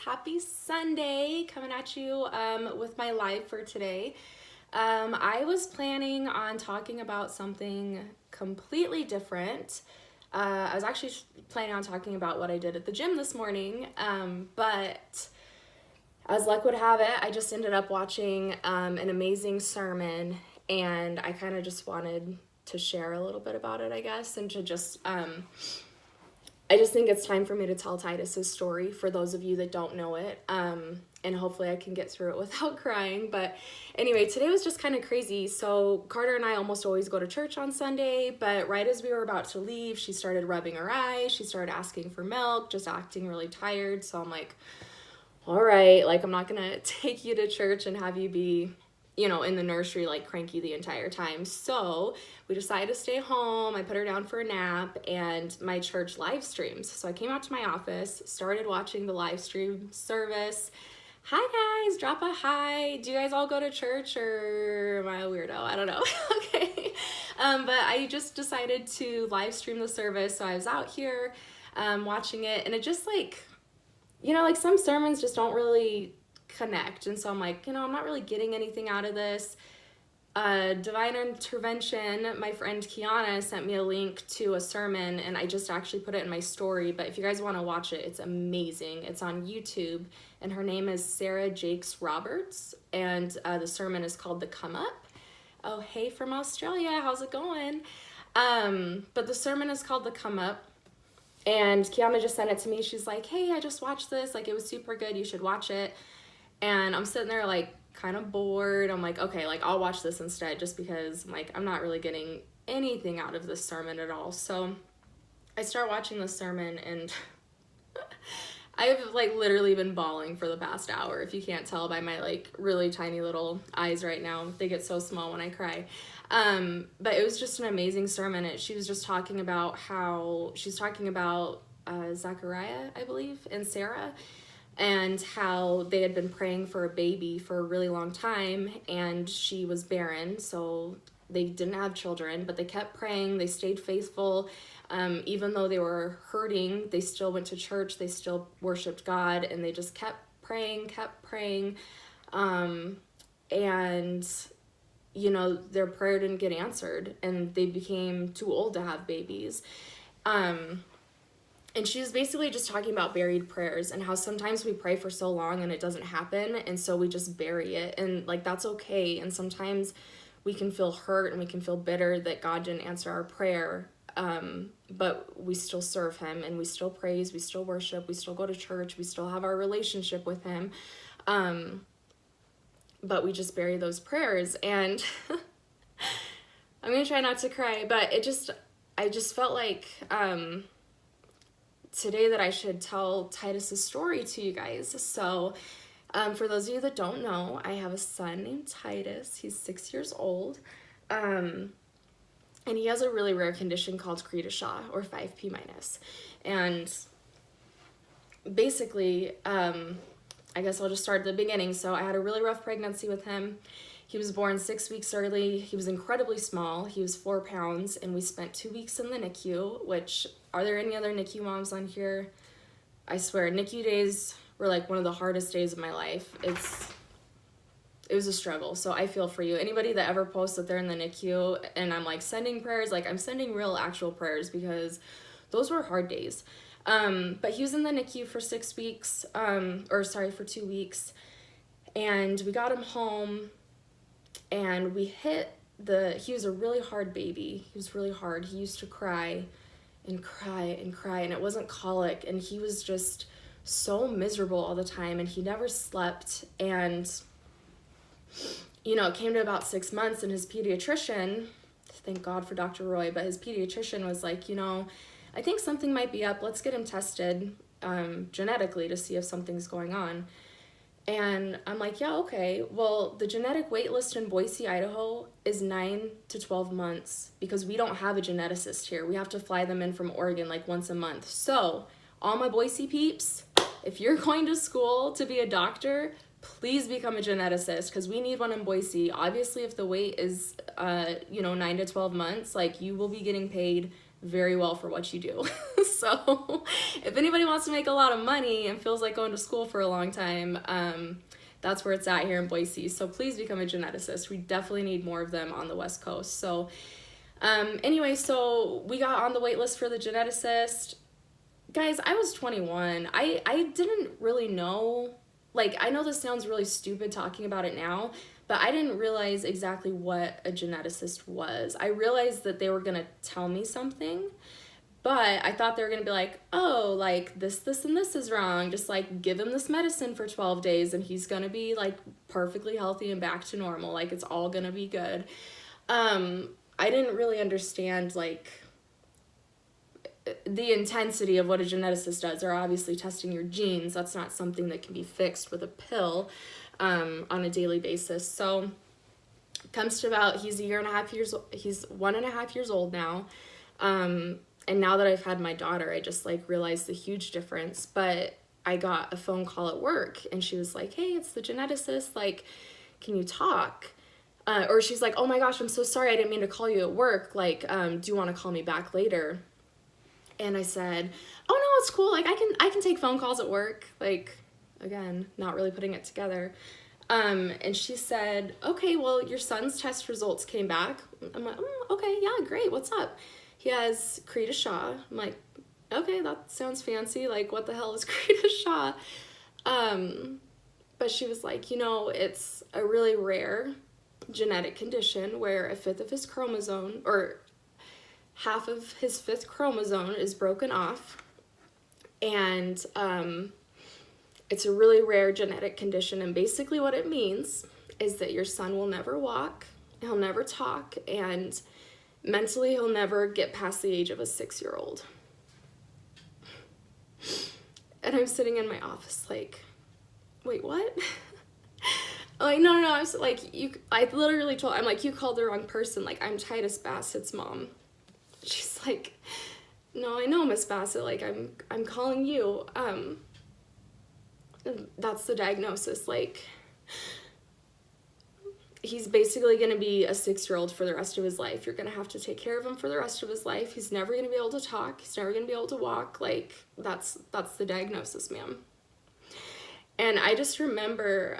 Happy Sunday, coming at you with my live for today. I was planning on talking about something completely different. I was actually planning on talking about what I did at the gym this morning, but as luck would have it, I just ended up watching an amazing sermon, and I kind of just wanted to share a little bit about it, I guess, and to just I just think it's time for me to tell Titus's story for those of you that don't know it, and hopefully I can get through it without crying. But anyway, today was just kind of crazy. So Carter and I almost always go to church on Sunday, but right as we were about to leave, she started rubbing her eyes, she started asking for milk, just acting really tired. So I'm like, all right, like I'm not gonna take you to church and have you be, in the nursery like cranky the entire time. So we decided to stay home. I put her down for a nap, and my church live streams. So I came out to my office, started watching the live stream service. Hi guys, drop a hi. Do you guys all go to church, or am I a weirdo? I don't know. Okay. But I just decided to live stream the service. So I was out here watching it, and it just like some sermons just don't really connect. And so I'm like, I'm not really getting anything out of this. Divine Intervention, my friend Kiana sent me a link to a sermon, and I just actually put it in my story. But if you guys want to watch it, it's amazing. It's on YouTube, and her name is Sarah Jakes Roberts, and the sermon is called The Come Up. Oh, hey from Australia, how's it going? But the sermon is called The Come Up. And Kiana just sent it to me. She's like, hey, I just watched this. Like, it was super good. You should watch it. And I'm sitting there, like, kind of bored. I'm like, okay, like, I'll watch this instead, just because, like, I'm not really getting anything out of this sermon at all. So I start watching the sermon, and I've, like, literally been bawling for the past hour, if you can't tell by my, like, really tiny little eyes right now. They get so small when I cry. But it was just an amazing sermon. She was just talking about Zachariah, I believe, and Sarah, and how they had been praying for a baby for a really long time, and she was barren, so they didn't have children, but they kept praying, they stayed faithful, even though they were hurting, they still went to church, they still worshiped God, and they just kept praying, and their prayer didn't get answered, and they became too old to have babies. And she was basically just talking about buried prayers, and how sometimes we pray for so long and it doesn't happen, and so we just bury it, and like that's okay. And sometimes we can feel hurt and we can feel bitter that God didn't answer our prayer, but we still serve him, and we still praise, we still worship, we still go to church, we still have our relationship with him, but we just bury those prayers. And I'm gonna try not to cry, but I just felt like today that I should tell Titus's story to you guys. So for those of you that don't know, I have a son named Titus. He's 6 years old, and he has a really rare condition called Cri du Chat, or 5P minus. And basically, I guess I'll just start at the beginning. So I had a really rough pregnancy with him. He was born 6 weeks early. He was incredibly small. He was 4 pounds, and we spent 2 weeks in the NICU, which, are there any other NICU moms on here? I swear, NICU days were like one of the hardest days of my life. It was a struggle, so I feel for you. Anybody that ever posts that they're in the NICU and I'm like sending prayers, like I'm sending real actual prayers, because those were hard days. But he was in the NICU for 6 weeks, for 2 weeks, and we got him home, and he was a really hard baby. He was really hard. He used to cry and cry and cry, and it wasn't colic, and he was just so miserable all the time, and he never slept. And it came to about 6 months, and his pediatrician, thank God for Dr. Roy, but his pediatrician was like, I think something might be up. Let's get him tested genetically to see if something's going on. And I'm like, yeah, okay. Well, the genetic wait list in Boise, Idaho is 9 to 12 months, because we don't have a geneticist here. We have to fly them in from Oregon like once a month. So all my Boise peeps, if you're going to school to be a doctor, please become a geneticist, because we need one in Boise. Obviously, if the wait is, 9 to 12 months, like, you will be getting paid very well for what you do. So if anybody wants to make a lot of money and feels like going to school for a long time, that's where it's at here in Boise. So please become a geneticist. We definitely need more of them on the West Coast. So anyway, so we got on the wait list for the geneticist. Guys, I was 21. I didn't really know, like, I know this sounds really stupid talking about it now, but I didn't realize exactly what a geneticist was. I realized that they were going to tell me something, but I thought they were going to be like, oh, like, this, and this is wrong. Just, like, give him this medicine for 12 days, and he's going to be, like, perfectly healthy and back to normal. Like, it's all going to be good. I didn't really understand, like, the intensity of what a geneticist does. They're obviously testing your genes. That's not something that can be fixed with a pill on a daily basis. So comes to about, he's 1.5 years old now. And now that I've had my daughter, I just like realized the huge difference. But I got a phone call at work and she was like, hey, it's the geneticist. Like, can you talk? Or she's like, oh my gosh, I'm so sorry. I didn't mean to call you at work. Like, do you want to call me back later? And I said, oh no, it's cool. Like, I can take phone calls at work. Like, again, not really putting it together. And she said, okay, well, your son's test results came back. I'm like, okay, yeah, great. What's up? He has Creta Shaw. I'm like, okay, that sounds fancy. Like, what the hell is Creta Shaw? But she was like, you know, it's a really rare genetic condition where a fifth of his chromosome, or half of his fifth chromosome, is broken off. And it's a really rare genetic condition. And basically what it means is that your son will never walk, he'll never talk, and mentally he'll never get past the age of a 6-year-old. And I'm sitting in my office like, wait, what? Like, no, I was like, I literally told, I'm like, you called the wrong person. Like, I'm Titus Bassett's mom. She's like, no, I know, Miss Bassett, like, I'm calling you. That's the diagnosis. Like, he's basically going to be a 6-year-old for the rest of his life. You're going to have to take care of him for the rest of his life. He's never going to be able to talk. He's never going to be able to walk. Like, that's the diagnosis, ma'am. And I just remember,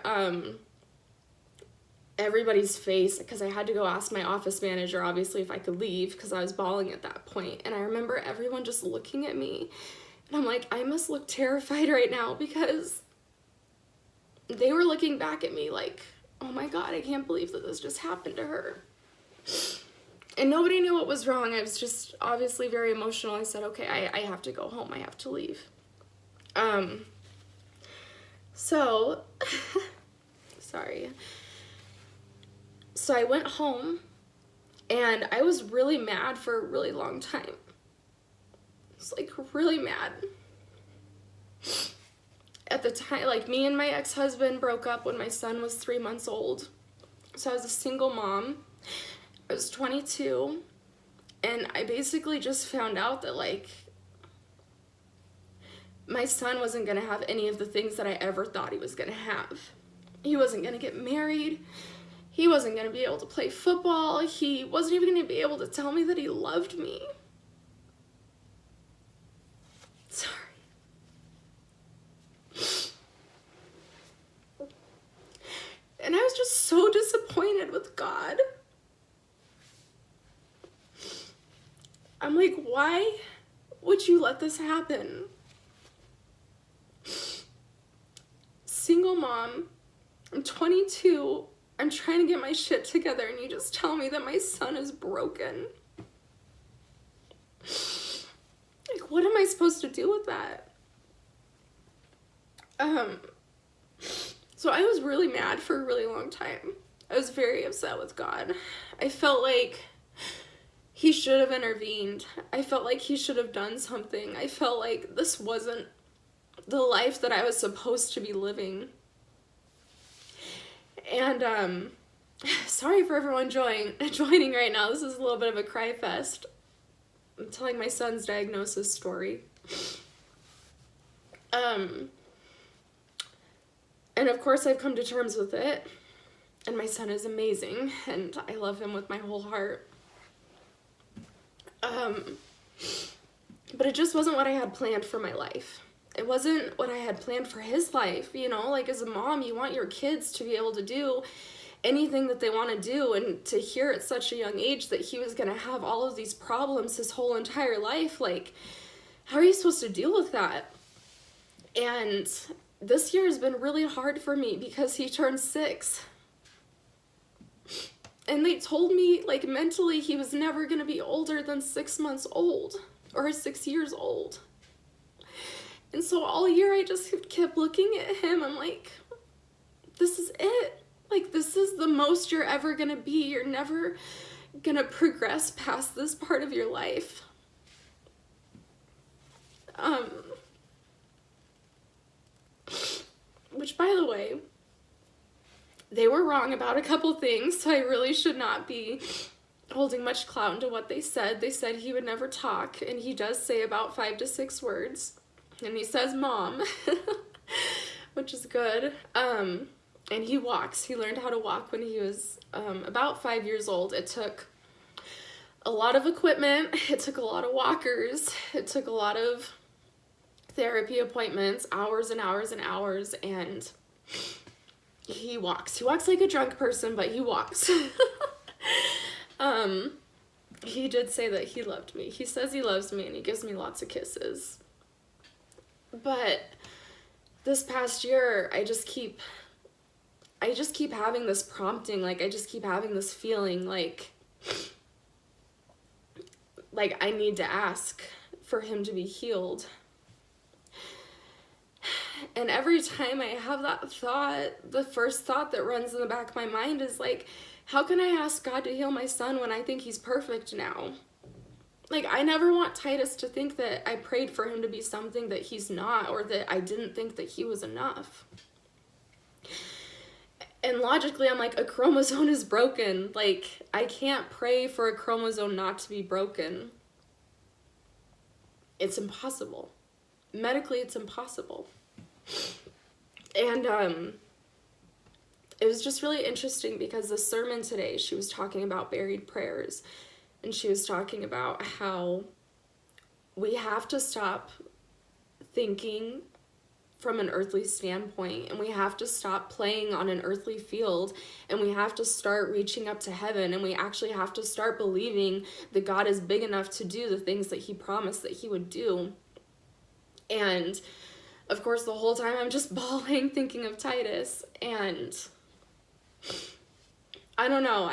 everybody's face, because I had to go ask my office manager, obviously, if I could leave, because I was bawling at that point. And I remember everyone just looking at me. And I'm like, I must look terrified right now, because they were looking back at me like, oh my God, I can't believe that this just happened to her. And nobody knew what was wrong. I was just obviously very emotional. I said, okay, I have to go home. I have to leave. So, sorry. So I went home, and I was really mad for a really long time. I was like really mad. At the time, like, me and my ex-husband broke up when my son was 3 months old. So I was a single mom. I was 22, and I basically just found out that, like, my son wasn't gonna have any of the things that I ever thought he was gonna have. He wasn't gonna get married. He wasn't going to be able to play football. He wasn't even going to be able to tell me that he loved me. Sorry. And I was just so disappointed with God. I'm like, why would you let this happen? Single mom, I'm 22, I'm trying to get my shit together, and you just tell me that my son is broken. Like, what am I supposed to do with that? So I was really mad for a really long time. I was very upset with God. I felt like he should have intervened. I felt like he should have done something. I felt like this wasn't the life that I was supposed to be living. And, sorry for everyone joining right now. This is a little bit of a cry fest. I'm telling my son's diagnosis story. And of course I've come to terms with it. And my son is amazing, and I love him with my whole heart. But it just wasn't what I had planned for my life. It wasn't what I had planned for his life. You know, like as a mom, you want your kids to be able to do anything that they want to do, and to hear at such a young age that he was going to have all of these problems his whole entire life, like, how are you supposed to deal with that? And this year has been really hard for me because he turned 6. And they told me, like, mentally he was never going to be older than 6 months old or 6 years old. And so all year I just kept looking at him. I'm like, this is it. Like, this is the most you're ever gonna be. You're never gonna progress past this part of your life. Which, by the way, they were wrong about a couple things, so I really should not be holding much clout to what they said. They said he would never talk, and he does say about 5 to 6 words. And he says mom, which is good. And he walks. He learned how to walk when he was about 5 years old. It took a lot of equipment. It took a lot of walkers. It took a lot of therapy appointments, hours and hours and hours, and he walks. He walks like a drunk person, but he walks. He did say that he loved me. He says he loves me, and he gives me lots of kisses. But this past year, I just keep having this prompting, like, I just keep having this feeling like I need to ask for him to be healed. And every time I have that thought, the first thought that runs in the back of my mind is like, how can I ask God to heal my son when I think he's perfect now? Like, I never want Titus to think that I prayed for him to be something that he's not, or that I didn't think that he was enough. And logically, I'm like, a chromosome is broken. Like, I can't pray for a chromosome not to be broken. It's impossible. Medically, it's impossible. And it was just really interesting because the sermon today, she was talking about buried prayers. And she was talking about how we have to stop thinking from an earthly standpoint, and we have to stop playing on an earthly field, and we have to start reaching up to heaven, and we actually have to start believing that God is big enough to do the things that he promised that he would do. And of course, the whole time I'm just bawling thinking of Titus, and I don't know,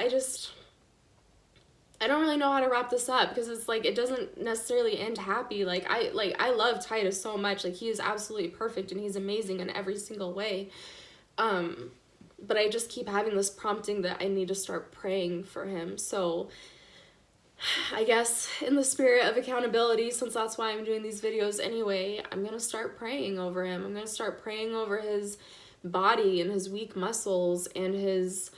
I don't really know how to wrap this up, because it's like, it doesn't necessarily end happy. I love Titus so much. Like, he is absolutely perfect and he's amazing in every single way. But I just keep having this prompting that I need to start praying for him. So I guess in the spirit of accountability, since that's why I'm doing these videos anyway, I'm going to start praying over him. I'm going to start praying over his body and his weak muscles and his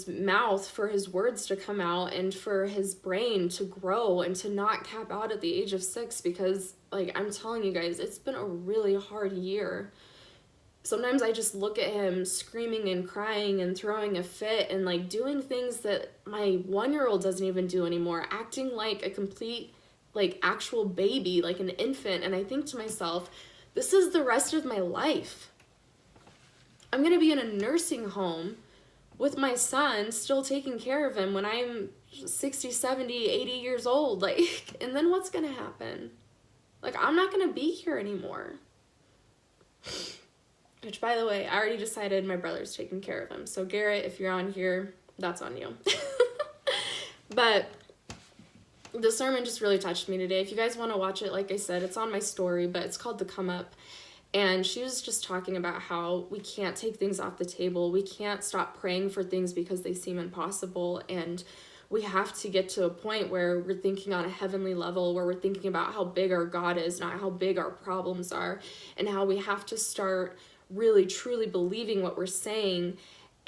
mouth, for his words to come out and for his brain to grow and to not cap out at the age of 6, because, like, I'm telling you guys, it's been a really hard year. Sometimes I just look at him screaming and crying and throwing a fit and, like, doing things that my 1-year-old doesn't even do anymore, acting like a complete, like, actual baby, like an infant. And I think to myself, this is the rest of my life. I'm gonna be in a nursing home with my son, still taking care of him when I'm 60, 70, 80 years old. Like, and then what's gonna happen? Like, I'm not gonna be here anymore. Which, by the way, I already decided my brother's taking care of him. So Garrett, if you're on here, that's on you. But the sermon just really touched me today. If you guys want to watch it, like I said, it's on my story, but it's called The Come Up. And she was just talking about how we can't take things off the table. We can't stop praying for things because they seem impossible. And we have to get to a point where we're thinking on a heavenly level, where we're thinking about how big our God is, not how big our problems are, and how we have to start really truly believing what we're saying.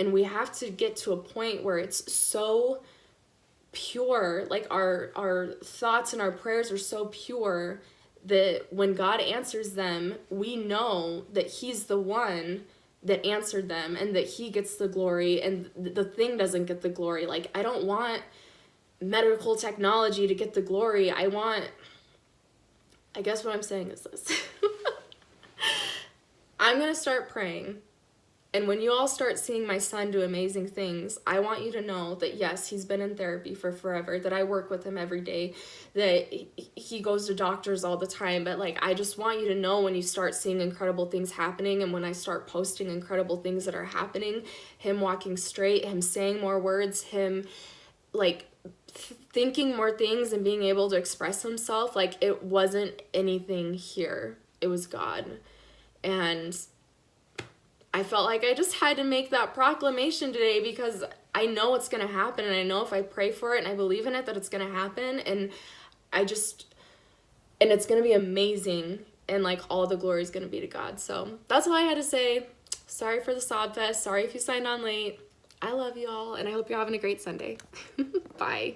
And we have to get to a point where it's so pure, like our thoughts and our prayers are so pure that when God answers them, we know that he's the one that answered them and that he gets the glory and the thing doesn't get the glory. Like, I don't want medical technology to get the glory. I want I guess what I'm saying is this. I'm going to start praying. And when you all start seeing my son do amazing things, I want you to know that yes, he's been in therapy for forever, that I work with him every day, that he goes to doctors all the time. But like, I just want you to know when you start seeing incredible things happening, and when I start posting incredible things that are happening, him walking straight, him saying more words, him like thinking more things and being able to express himself, like it wasn't anything here. It was God. And I felt like I just had to make that proclamation today because I know it's going to happen, and I know if I pray for it and I believe in it that it's going to happen, and it's going to be amazing, and like all the glory is going to be to God. So that's all I had to say. Sorry for the sob fest. Sorry if you signed on late. I love you all, and I hope you're having a great Sunday. Bye.